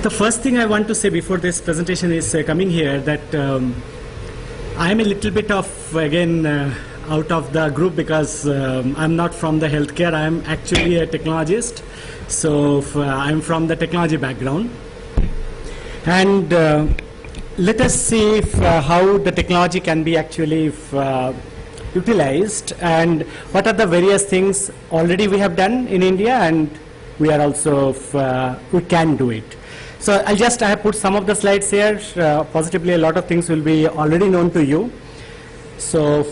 The first thing I want to say before this presentation is coming here that I'm a little bit of, again, out of the group because I'm not from the healthcare. I'm actually a technologist. So I'm from the technology background. And let us see how the technology can be actually utilized and what are the various things already we have done in India and we are also, we can do it. So I have put some of the slides here. Positively, a lot of things will be already known to you. So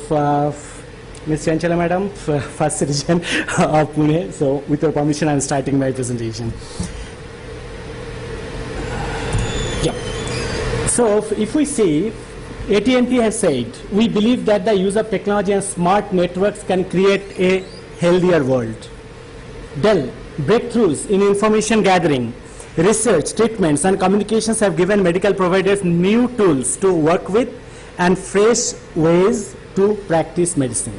Ms. Chanchala Madam, first citizen of Pune. So with your permission, I'm starting my presentation. Yeah. So if we see, AT&T has said, we believe that the use of technology and smart networks can create a healthier world. Dell, breakthroughs in information gathering, research, treatments, and communications have given medical providers new tools to work with and fresh ways to practice medicine.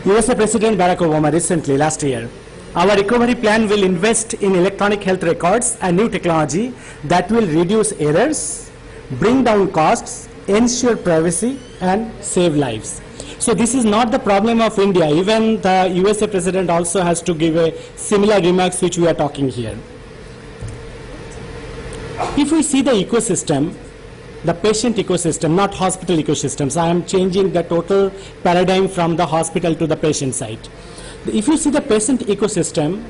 USA President Barack Obama recently, last year, our recovery plan will invest in electronic health records and new technology that will reduce errors, bring down costs, ensure privacy, and save lives. So this is not the problem of India. Even the USA President also has to give a similar remarks which we are talking here. If we see the ecosystem, the patient ecosystem, not hospital ecosystems, I am changing the total paradigm from the hospital to the patient side. If you see the patient ecosystem,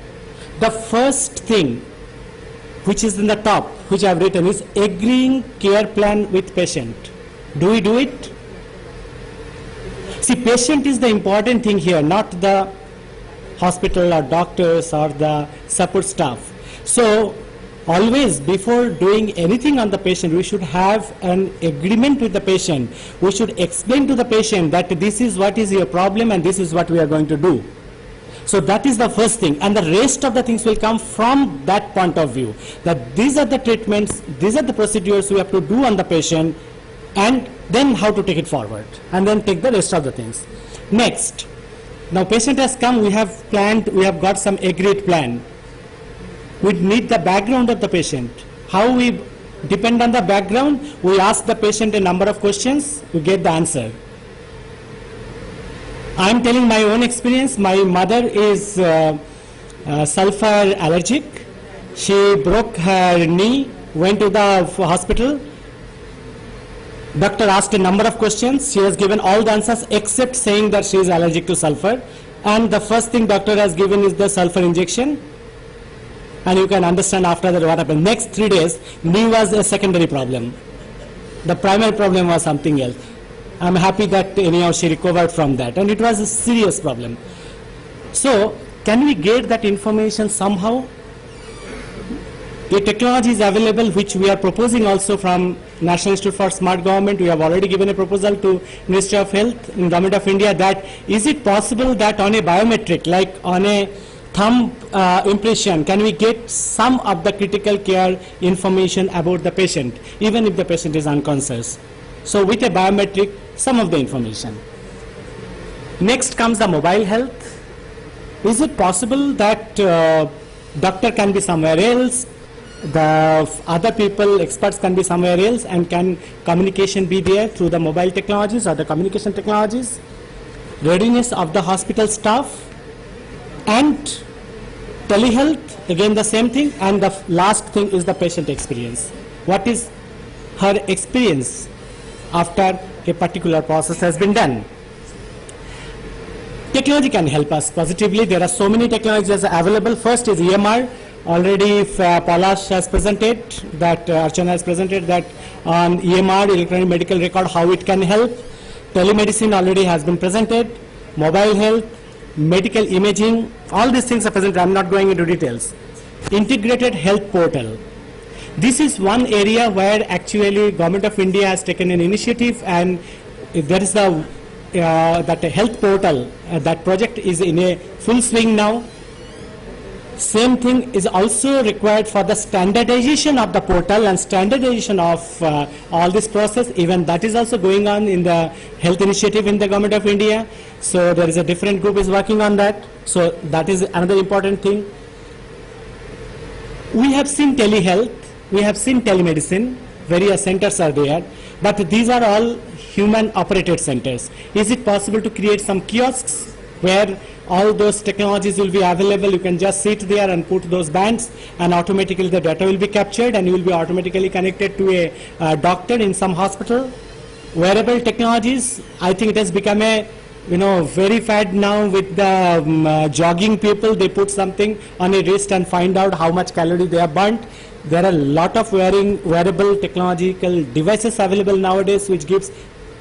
the first thing which is in the top, which I have written, is agreeing care plan with patient. Do we do it? See, patient is the important thing here, not the hospital or doctors or the support staff. So always before doing anything on the patient, we should have an agreement with the patient. We should explain to the patient that this is what is your problem and this is what we are going to do. So that is the first thing, and the rest of the things will come from that point of view, that these are the treatments, these are the procedures we have to do on the patient, and then how to take it forward, and then take the rest of the things. Next, now patient has come, we have planned, we have got some agreed plan. We need the background of the patient. How we depend on the background, we ask the patient a number of questions, we get the answer. I am telling my own experience. My mother is sulfur allergic. She broke her knee, went to the hospital. Doctor asked a number of questions. She has given all the answers except saying that she is allergic to sulfur. And the first thing doctor has given is the sulfur injection. And you can understand after that what happened. Next 3 days, knee was a secondary problem. The primary problem was something else. I'm happy that anyhow she recovered from that, and it was a serious problem. So can we get that information somehow? A technology is available which we are proposing also from National Institute for Smart Government. We have already given a proposal to Ministry of Health in Government of India that is it possible that on a biometric, like on a thumb impression, can we get some of the critical care information about the patient, even if the patient is unconscious? So with a biometric, some of the information. Next comes the mobile health. Is it possible that doctor can be somewhere else, the other people, experts can be somewhere else, and can communication be there through the mobile technologies or the communication technologies? Readiness of the hospital staff and telehealth, again the same thing, and the last thing is the patient experience. What is her experience after a particular process has been done? Technology can help us positively. There are so many technologies available. First is EMR. Already Palash has presented that, Archana has presented that on EMR, electronic medical record, how it can help. Telemedicine already has been presented. Mobile health, medical imaging, all these things are presented. I'm not going into details. Integrated health portal. This is one area where actually Government of India has taken an initiative, and there is the that health portal, that project is in a full swing now. Same thing is also required for the standardization of the portal and standardization of all this process. Even that is also going on in the health initiative in the Government of India. So there is a different group is working on that. So that is another important thing. We have seen telehealth. we have seen telemedicine, various centers are there, but these are all human operated centers. Is it possible to create some kiosks where all those technologies will be available? You can just sit there and put those bands, and automatically the data will be captured, and you will be automatically connected to a doctor in some hospital. Wearable technologies, I think it has become a very fad now with the jogging people. They put something on a wrist and find out how much calorie they have burnt. There are a lot of wearable technological devices available nowadays, which gives,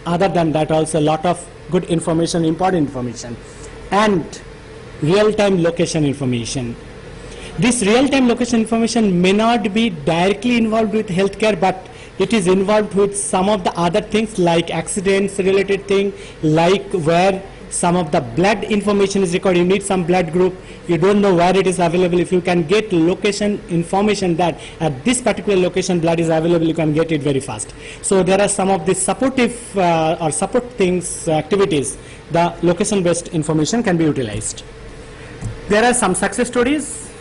other than that, also a lot of good information, important information, and real-time location information. This real-time location information may not be directly involved with healthcare, but it is involved with some of the other things like accidents related thing, like where some of the blood information is recorded. You need some blood group, you don't know where it is available. If you can get location information that at this particular location blood is available, you can get it very fast. So there are some of the supportive or support things, activities, the location based information can be utilized. There are some success stories.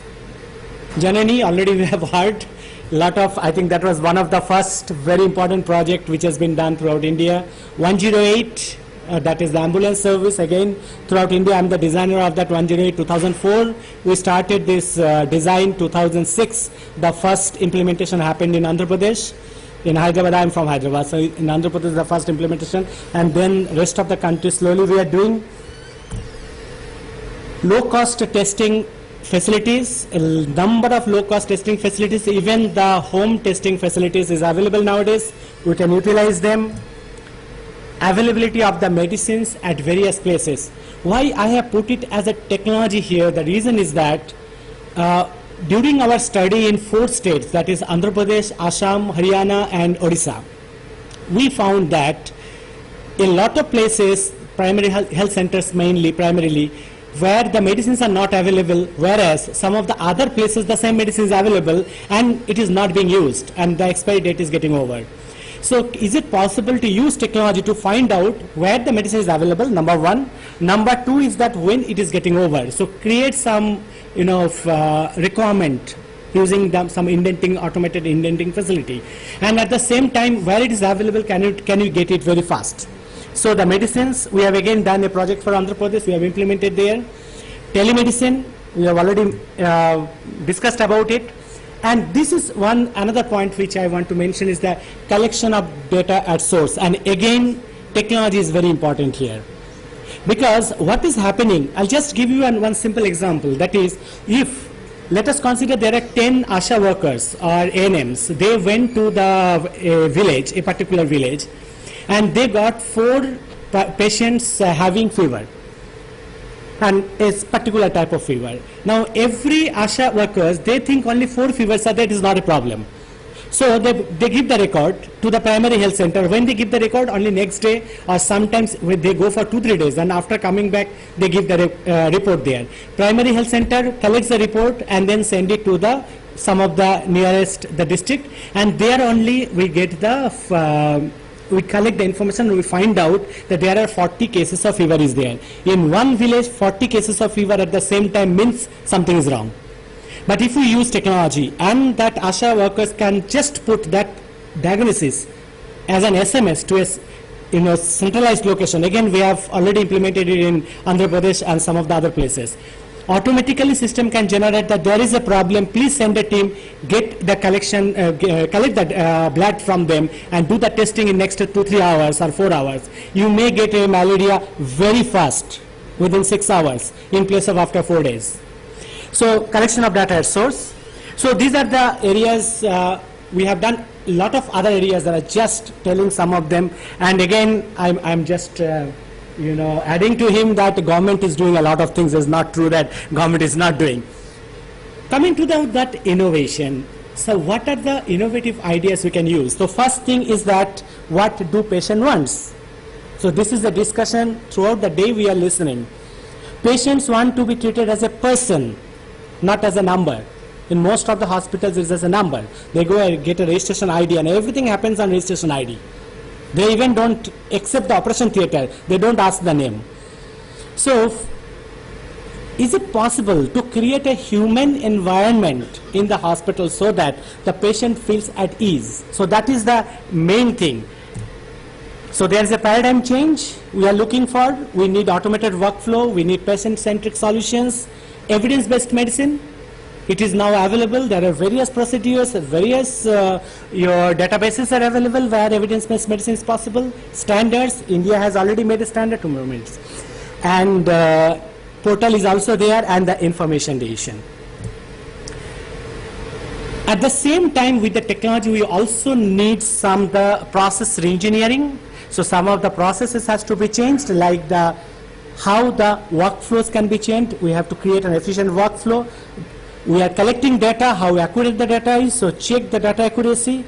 Janani, already we have heard lot of, I think that was one of the first very important project which has been done throughout India. 108, that is the ambulance service, again throughout India. I'm the designer of that 108. 2004 we started this design. 2006 the first implementation happened in Andhra Pradesh. In Hyderabad, I'm from Hyderabad, so in Andhra Pradesh the first implementation, and then rest of the country slowly we are doing. Low cost testing facilities, a number of low-cost testing facilities, even the home testing facilities is available nowadays. We can utilize them. Availability of the medicines at various places. Why I have put it as a technology here, the reason is that during our study in 4 states, that is Andhra Pradesh, Assam, Haryana and Odisha, we found that in a lot of places, primary health centers mainly, primarily, where the medicines are not available, whereas some of the other places the same medicine is available and it is not being used and the expiry date is getting over. So is it possible to use technology to find out where the medicine is available, number one. Number two is that when it is getting over. So create some requirement using some automated indenting facility. And at the same time, where it is available, can you get it very fast? So the medicines, we have again done a project for Andhra Pradesh, we have implemented there. Telemedicine, we have already discussed about it. And this is another point which I want to mention is the collection of data at source. And again, technology is very important here. Because what is happening, I'll just give you one simple example. That is, if, let us consider there are 10 ASHA workers or ANMs, they went to the village, a particular village, and they got 4 patients having fever, and a particular type of fever. Now every ASHA workers, they think only 4 fevers are there, it is not a problem. So they give the record to the primary health center. When they give the record, only next day or sometimes they go for 2-3 days, and after coming back they give the report there. Primary health center collects the report and then send it to some of the nearest the district, and there only we get we collect the information, we find out that there are 40 cases of fever is there. In one village, 40 cases of fever at the same time means something is wrong. But if we use technology and that ASHA workers can just put that diagnosis as an SMS to a centralized location. Again, we have already implemented it in Andhra Pradesh and some of the other places. Automatically system can generate that there is a problem, please send a team, get the collection, collect the blood from them and do the testing in next 2-3 hours or 4 hours. You may get a malaria very fast, within 6 hours, in place of after 4 days. So collection of data at source. So these are the areas, we have done a lot of other areas that are just telling some of them. And again, I'm just adding to him that the government is doing a lot of things. It's not true that government is not doing. Coming to that innovation, so what are the innovative ideas we can use? So first thing is that what do patient wants? So this is a discussion throughout the day we are listening. Patients want to be treated as a person, not as a number. In most of the hospitals it's as a number. They go and get a registration ID and everything happens on registration ID. They even don't accept the operation theatre. They don't ask the name. So is it possible to create a human environment in the hospital so that the patient feels at ease? So that is the main thing. So there is a paradigm change we are looking for. We need automated workflow, we need patient-centric solutions, evidence-based medicine. It is now available. There are various procedures, various your databases are available where evidence-based medicine is possible. Standards, India has already made a standard to movements. And portal is also there, and the information decision. At the same time, with the technology, we also need some the process reengineering. So some of the processes has to be changed, like the how the workflows can be changed. We have to create an efficient workflow. We are collecting data, how accurate the data is, so check the data accuracy,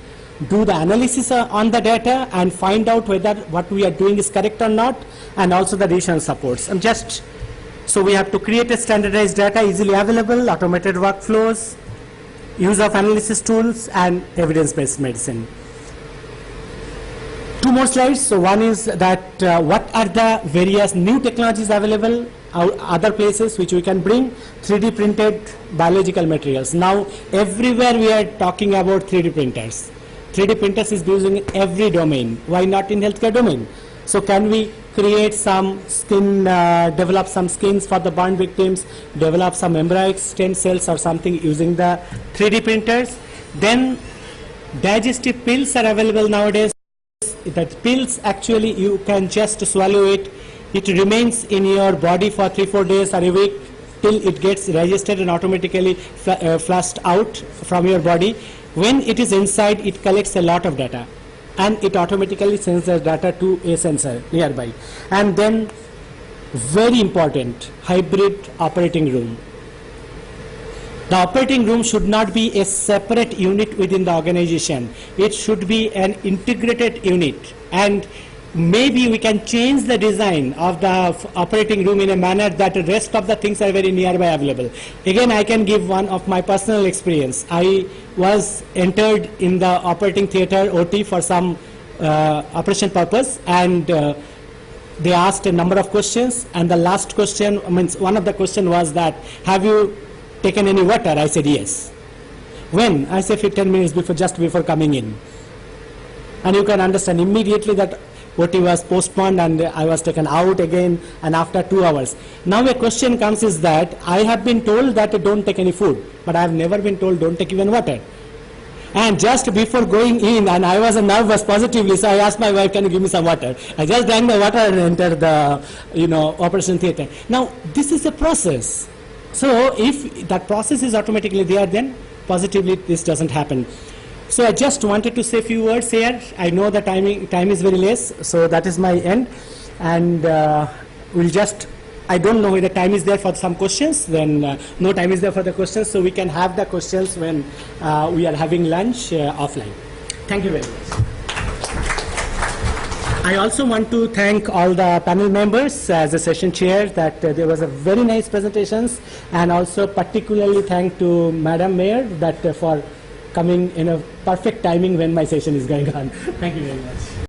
do the analysis on the data, and find out whether what we are doing is correct or not, and also the decision supports. So we have to create a standardized data easily available, automated workflows, use of analysis tools, and evidence-based medicine. Two more slides. So one is that what are the various new technologies available other places which we can bring. 3D printed biological materials. Now everywhere we are talking about 3D printers. 3D printers is used in every domain. Why not in healthcare domain? So can we create some skin, develop some skins for the burn victims, develop some embryonic stem cells or something using the 3D printers? Then digestive pills are available nowadays. That pills actually you can just swallow it. It remains in your body for 3-4 days or a week till it gets digested and automatically flushed out from your body. When it is inside, it collects a lot of data and it automatically sends the data to a sensor nearby. And then very important, hybrid operating room. The operating room should not be a separate unit within the organization. It should be an integrated unit, and maybe we can change the design of the operating room in a manner that the rest of the things are very nearby available. Again, I can give one of my personal experience. I was entered in the operating theater OT for some operation purpose, and they asked a number of questions, and the last question, one of the question was that, have you taken any water? I said yes. When? I said 10 minutes before, just before coming in. And you can understand immediately that OT was postponed and I was taken out again, and after 2 hours. Now a question comes is that I have been told that don't take any food, but I have never been told don't take even water. And just before going in, and I was nervous positively, so I asked my wife, can you give me some water? I just drank the water and entered the operation theater. Now this is a process. So if that process is automatically there, then positively this doesn't happen. So I just wanted to say a few words here. I know the time is very less, so that is my end. And I don't know whether time is there for some questions. Then no time is there for the questions, so we can have the questions when we are having lunch offline. Thank you very much. I also want to thank all the panel members as a session chair that there was a very nice presentations, and also particularly thank to Madam Mayor that for coming in a perfect timing when my session is going on. Thank you very much.